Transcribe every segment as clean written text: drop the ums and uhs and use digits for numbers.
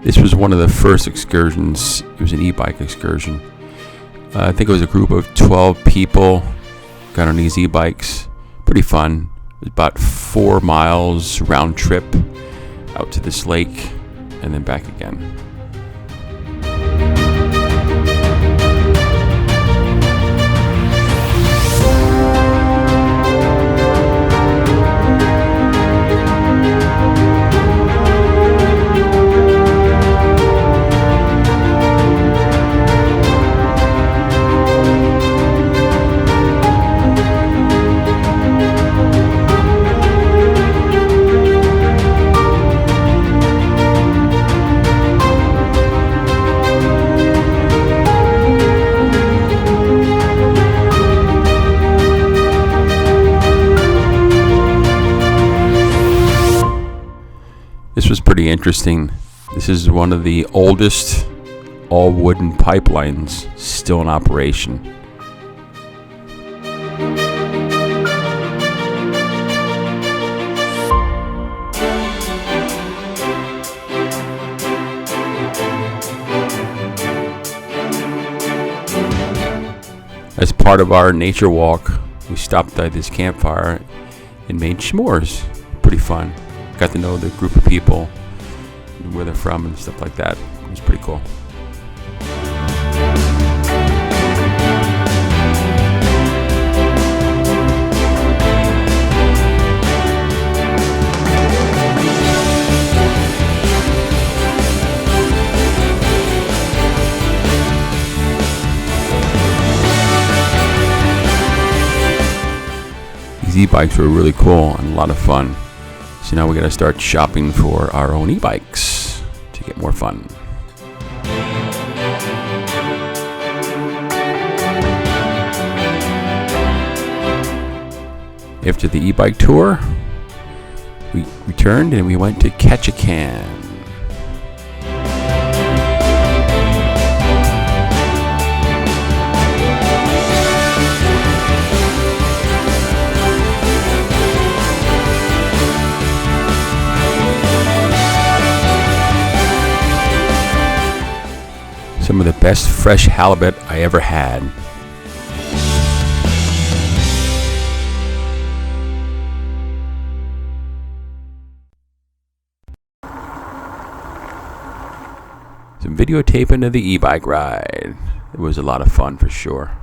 This was one of the first excursions. It was an e-bike excursion. I think it was a group of 12 people got on these e-bikes. Pretty fun. It was about 4 miles round trip out to this lake and then back again. This was pretty interesting. This is one of the oldest all wooden pipelines still in operation. As part of our nature walk, we stopped by this campfire and made s'mores. Pretty fun. Got to know the group of people, where they're from and stuff like that. It was pretty cool. These e-bikes were really cool and a lot of fun. So now we gotta start shopping for our own e-bikes to get more fun. After the e-bike tour, we returned and we went to Ketchikan. Some of the best fresh halibut I ever had. Some videotaping of the e-bike ride. It was a lot of fun for sure.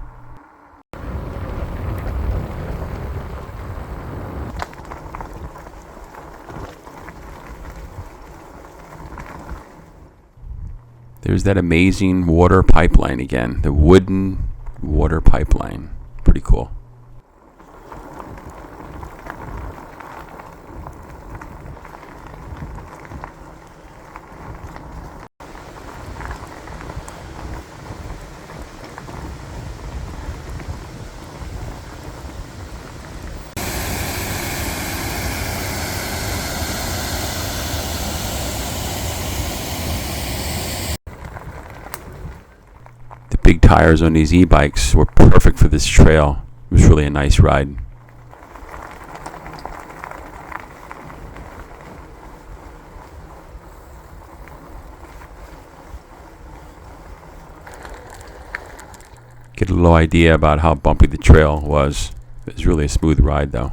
There's that amazing water pipeline again, the wooden water pipeline. Pretty cool. Big tires on these e-bikes were perfect for this trail. It was really a nice ride. Get a little idea about how bumpy the trail was. It was really a smooth ride though.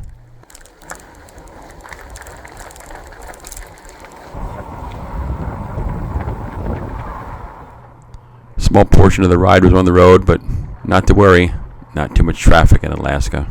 Small portion of the ride was on the road, but not to worry, not too much traffic in Alaska.